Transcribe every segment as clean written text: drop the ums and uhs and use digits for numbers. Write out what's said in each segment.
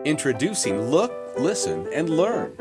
Introducing Look, Listen, and Learn.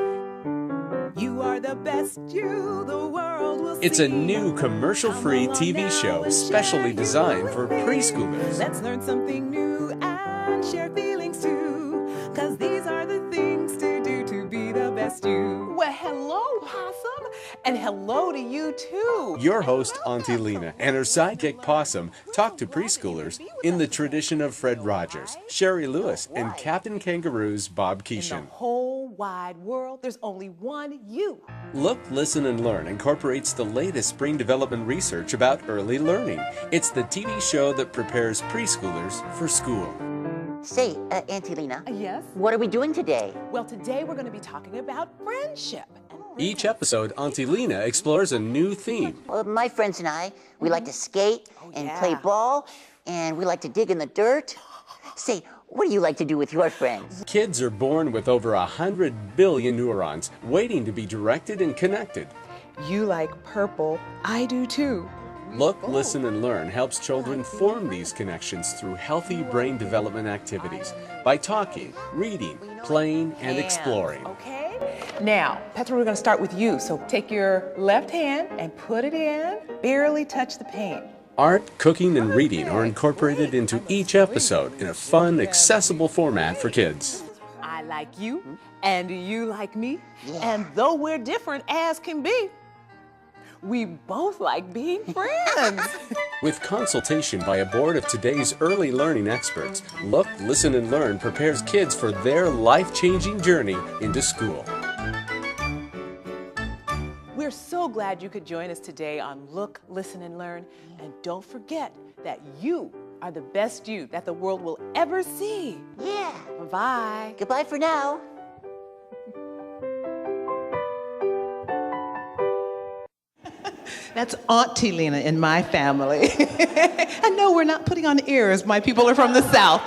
You are the best you the world will see. It's a new commercial-free TV show specially designed for preschoolers. Let's learn something new and share feelings too. 'Cause these are the things to do to be the best you. Well, hello, Possum. And hello to you too. Your host, Auntie Lena, and her sidekick Possum talk to preschoolers in the tradition of Fred Rogers, Sherry Lewis, and Captain Kangaroo's Bob In Keeshan. the whole wide world, there's only one you. Look, Listen, and Learn incorporates the latest brain development research about early learning. It's the TV show that prepares preschoolers for school. Say, Auntie Lena. Yes? What are we doing today? Well, today we're going to be talking about friendship. Each episode, Auntie Lena explores a new theme. My friends and I, we like to skate and yeah. play ball, and we like to dig in the dirt. Say, what do you like to do with your friends? Kids are born with over 100 billion neurons waiting to be directed and connected. You like purple. I do too. Look, Listen, and Learn helps children form these connections through healthy brain development activities by talking, reading, playing, and exploring. Okay? Now, Petra, we're going to start with you. So take your left hand and put it in. Barely touch the paint. Art, cooking, and reading are incorporated into each episode in a fun, accessible format for kids. I like you, and you like me. And though we're different as can be, we both like being friends. With consultation by a board of today's early learning experts, Look, Listen, and Learn prepares kids for their life-changing journey into school. We're so glad you could join us today on Look, Listen, and Learn. And don't forget that you are the best you that the world will ever see. Yeah. Bye-bye. Goodbye for now. That's Auntie Lena in my family. And no, we're not putting on airs. My people are from the South.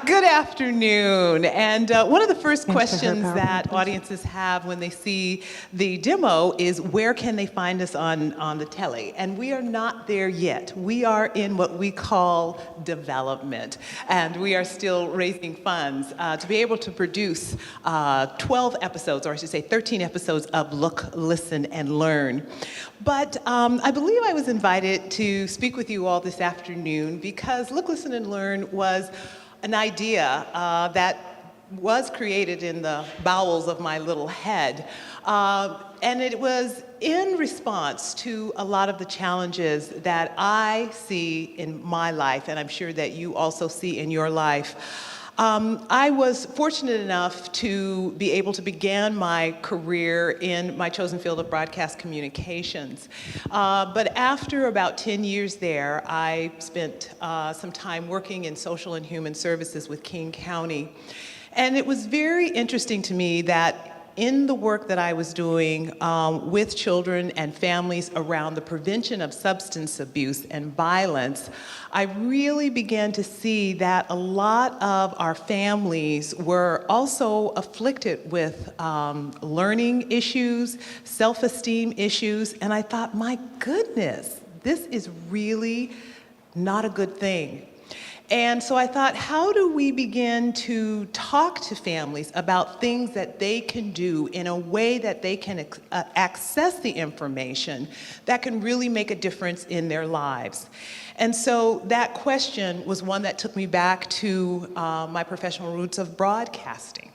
Good afternoon. And one of the first questions that audiences have when they see the demo is, where can they find us on the telly? And we are not there yet. We are in what we call development. And we are still raising funds to be able to produce 12 episodes, or I should say 13 episodes of Look, Listen, and Learn. But I believe I was invited to speak with you all this afternoon because Look, Listen, and Learn was an idea that was created in the bowels of my little head. And it was in response to a lot of the challenges that I see in my life, and I'm sure that you also see in your life. I was fortunate enough to be able to begin my career in my chosen field of broadcast communications. But after about 10 years there, I spent some time working in social and human services with King County. And it was very interesting to me that in the work that I was doing with children and families around the prevention of substance abuse and violence, I really began to see that a lot of our families were also afflicted with learning issues, self-esteem issues, and I thought, my goodness, this is really not a good thing. And so I thought, how do we begin to talk to families about things that they can do in a way that they can access the information that can really make a difference in their lives? And so that question was one that took me back to my professional roots of broadcasting.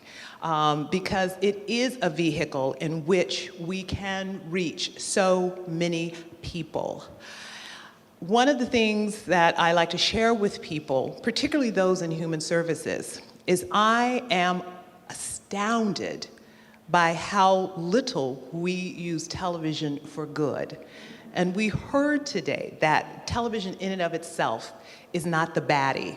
Because it is a vehicle in which we can reach so many people. One of the things that I like to share with people, particularly those in human services, is I am astounded by how little we use television for good. And we heard today that television in and of itself is not the baddie.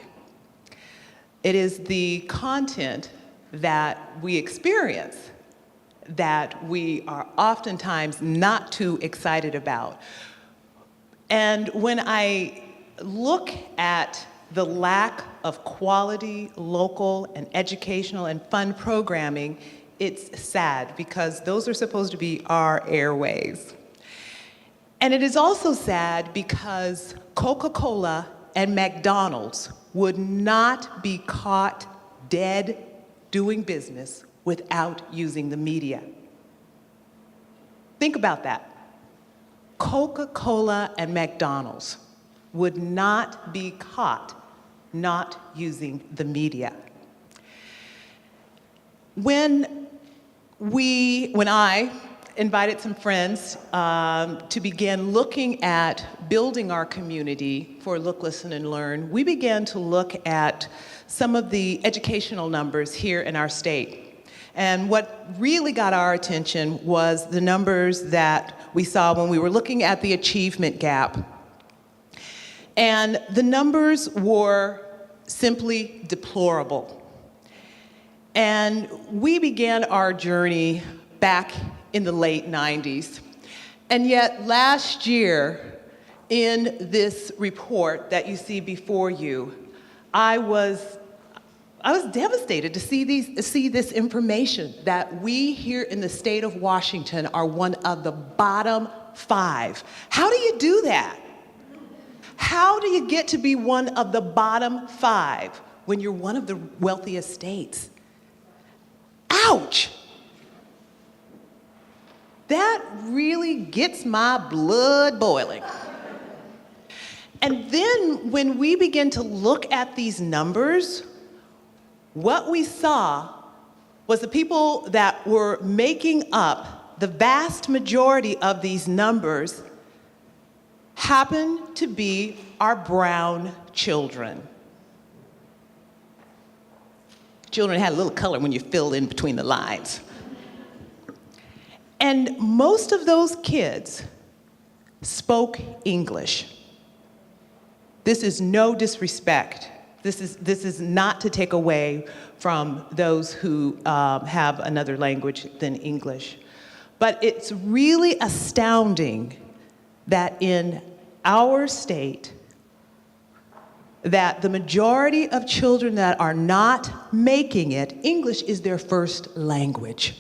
It is the content that we experience that we are oftentimes not too excited about. And when I look at the lack of quality, local, and educational and fun programming, it's sad because those are supposed to be our airways. And it is also sad because Coca-Cola and McDonald's would not be caught dead doing business without using the media. Think about that. Coca-Cola and McDonald's would not be caught not using the media. When I invited some friends to begin looking at building our community for Look, Listen, and Learn, we began to look at some of the educational numbers here in our state. And what really got our attention was the numbers that we saw when we were looking at the achievement gap. And the numbers were simply deplorable. And we began our journey back in the late 90s. And yet last year, in this report that you see before you, I was devastated to see this information that we here in the state of Washington are one of the bottom 5. How do you do that? How do you get to be one of the bottom 5 when you're one of the wealthiest states? Ouch! That really gets my blood boiling. And then when we begin to look at these numbers, what we saw was the people that were making up the vast majority of these numbers happened to be our brown children. Children had a little color when you filled in between the lines. And most of those kids spoke English. This is no disrespect. This is not to take away from those who have another language than English. But it's really astounding that in our state, that the majority of children that are not making it, English is their first language.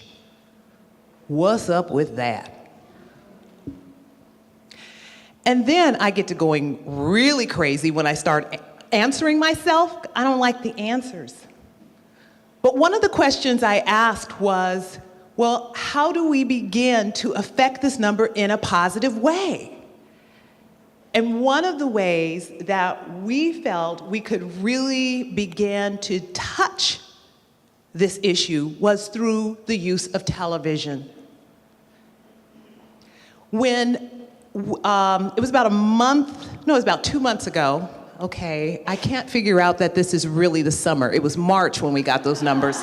What's up with that? And then I get to going really crazy when I start answering myself. I don't like the answers. But one of the questions I asked was, well, how do we begin to affect this number in a positive way? And one of the ways that we felt we could really begin to touch this issue was through the use of television. When it was about 2 months ago, okay, I can't figure out that this is really the summer. It was March when we got those numbers.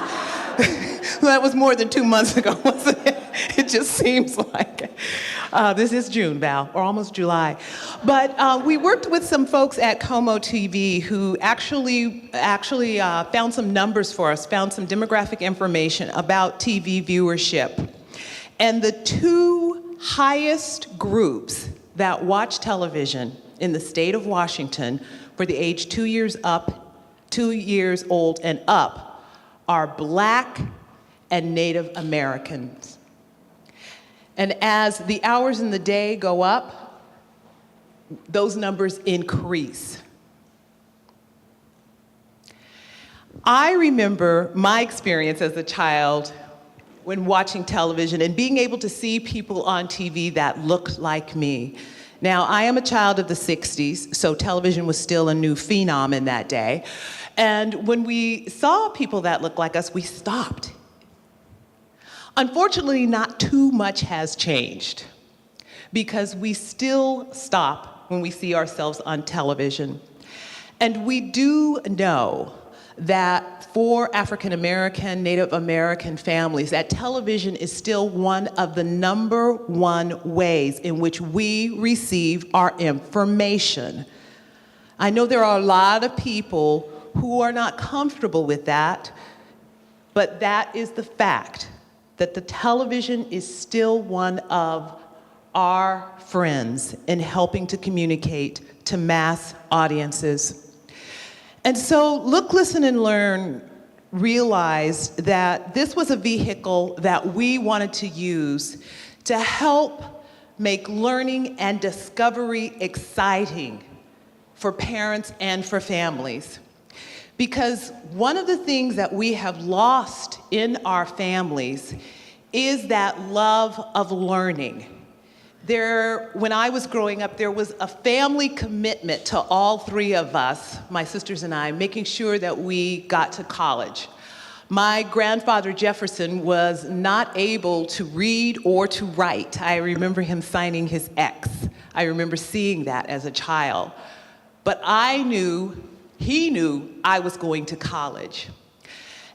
That was more than 2 months ago, wasn't it? It just seems like this is June, Val, or almost July. But we worked with some folks at Como TV who actually found some numbers for us, found some demographic information about TV viewership. And the 2 highest groups that watch television in the state of Washington for the age 2 years old and up are Black and Native Americans. And as the hours in the day go up, those numbers increase. I remember my experience as a child when watching television and being able to see people on TV that looked like me. Now, I am a child of the 60s, so television was still a new phenom in that day. And when we saw people that looked like us, we stopped. Unfortunately, not too much has changed because we still stop when we see ourselves on television. And we do know that for African American, Native American families, that television is still one of the #1 ways in which we receive our information. I know there are a lot of people who are not comfortable with that, but that is the fact, that the television is still one of our friends in helping to communicate to mass audiences. And so Look, Listen, and Learn realized that this was a vehicle that we wanted to use to help make learning and discovery exciting for parents and for families. Because one of the things that we have lost in our families is that love of learning. When I was growing up, there was a family commitment to all three of us, my sisters and I, making sure that we got to college. My grandfather Jefferson was not able to read or to write. I remember him signing his X. I remember seeing that as a child. But he knew I was going to college.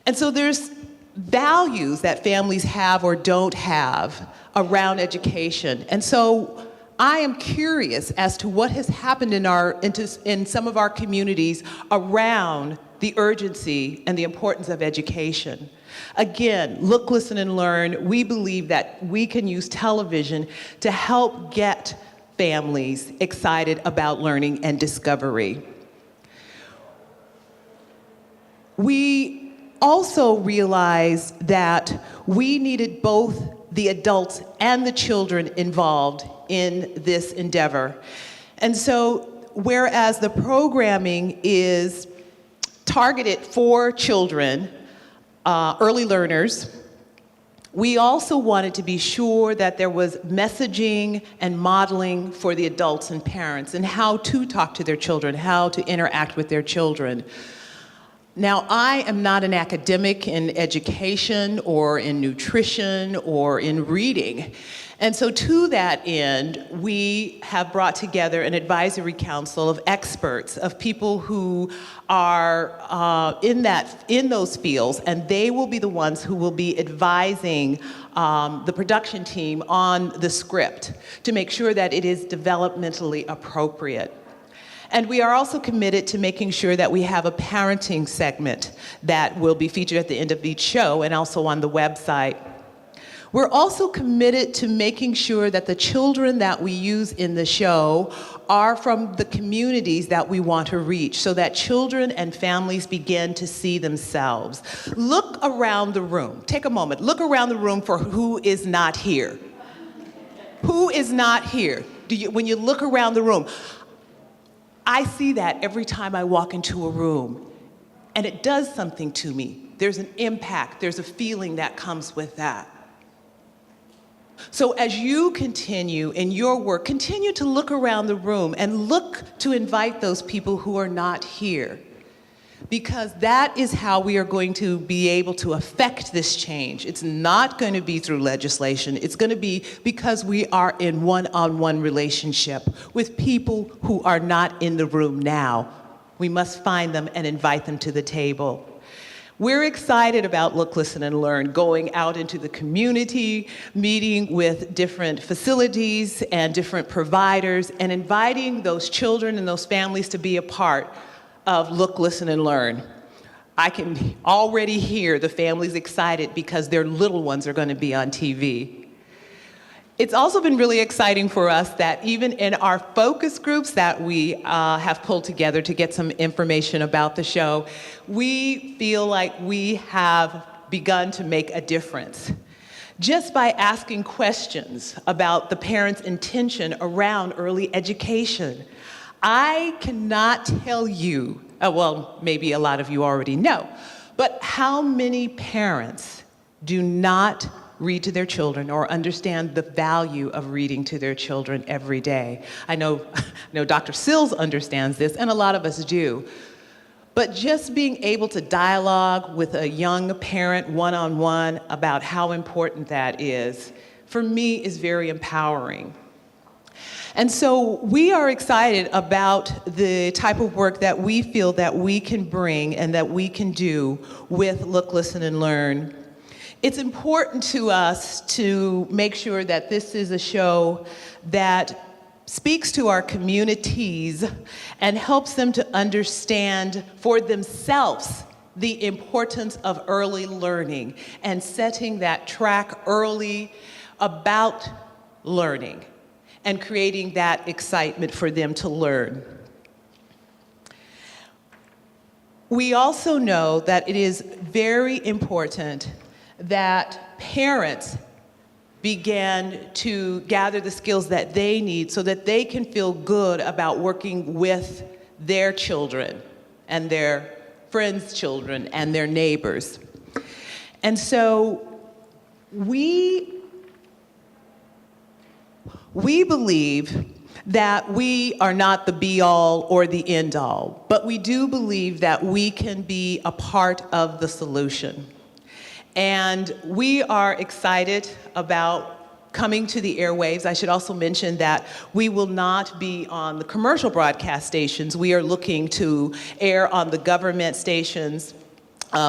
And so there's values that families have or don't have around education. And so I am curious as to what has happened in some of our communities around the urgency and the importance of education. Again, look, listen, and learn. We believe that we can use television to help get families excited about learning and discovery. We also realized that we needed both the adults and the children involved in this endeavor. And so, whereas the programming is targeted for children, early learners, we also wanted to be sure that there was messaging and modeling for the adults and parents and how to talk to their children, how to interact with their children. Now, I am not an academic in education or in nutrition or in reading. And so to that end, we have brought together an advisory council of experts, of people who are in those fields, and they will be the ones who will be advising the production team on the script to make sure that it is developmentally appropriate. And we are also committed to making sure that we have a parenting segment that will be featured at the end of each show and also on the website. We're also committed to making sure that the children that we use in the show are from the communities that we want to reach, so that children and families begin to see themselves. Look around the room. Take a moment. Look around the room for who is not here. Who is not here? When you look around the room, I see that every time I walk into a room, and it does something to me. There's an impact, there's a feeling that comes with that. So as you continue in your work, continue to look around the room and look to invite those people who are not here, because that is how we are going to be able to affect this change. It's not going to be through legislation. It's going to be because we are in one-on-one relationship with people who are not in the room now. We must find them and invite them to the table. We're excited about Look, Listen, and Learn, going out into the community, meeting with different facilities and different providers, and inviting those children and those families to be a part of Look, Listen, and Learn. I can already hear the families excited because their little ones are going to be on TV. It's also been really exciting for us that even in our focus groups that we have pulled together to get some information about the show, we feel like we have begun to make a difference. Just by asking questions about the parents' intention around early education. I cannot tell you, well, maybe a lot of you already know, but how many parents do not read to their children or understand the value of reading to their children every day? I know Dr. Sills understands this, and a lot of us do. But just being able to dialogue with a young parent one-on-one about how important that is, for me, is very empowering. And so we are excited about the type of work that we feel that we can bring and that we can do with Look, Listen, and Learn. It's important to us to make sure that this is a show that speaks to our communities and helps them to understand for themselves the importance of early learning and setting that track early about learning and creating that excitement for them to learn. We also know that it is very important that parents began to gather the skills that they need so that they can feel good about working with their children and their friends' children and their neighbors. And so we believe that we are not the be-all or the end-all, but we do believe that we can be a part of the solution. And we are excited about coming to the airwaves. I should also mention that we will not be on the commercial broadcast stations. We are looking to air on the government stations.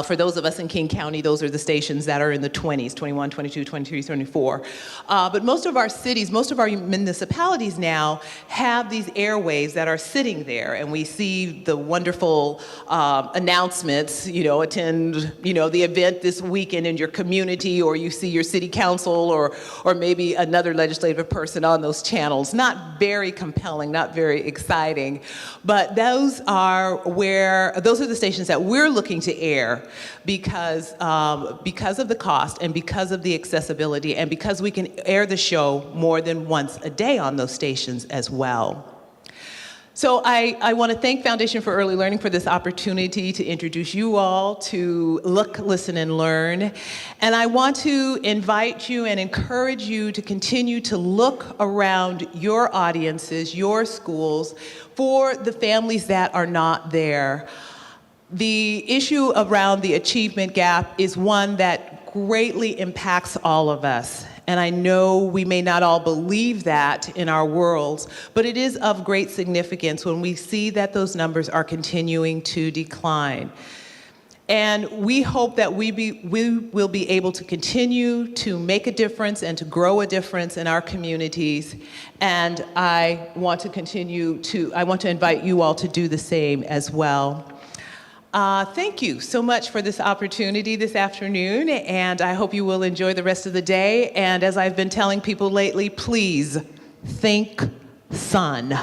For those of us in King County, those are the stations that are in the 20s, 21, 22, 23, 24. But most of our cities, most of our municipalities now have these airwaves that are sitting there, and we see the wonderful announcements, attend, the event this weekend in your community, or you see your city council or maybe another legislative person on those channels. Not very compelling, not very exciting, but those are the stations that we're looking to air because of the cost and because of the accessibility and because we can air the show more than once a day on those stations as well. So I want to thank Foundation for Early Learning for this opportunity to introduce you all to Look, Listen, and Learn. And I want to invite you and encourage you to continue to look around your audiences, your schools, for the families that are not there. The issue around the achievement gap is one that greatly impacts all of us. And I know we may not all believe that in our worlds, but it is of great significance when we see that those numbers are continuing to decline. And we hope that we will be able to continue to make a difference and to grow a difference in our communities. And I want to invite you all to do the same as well. Thank you so much for this opportunity this afternoon, and I hope you will enjoy the rest of the day. And as I've been telling people lately, please think sun.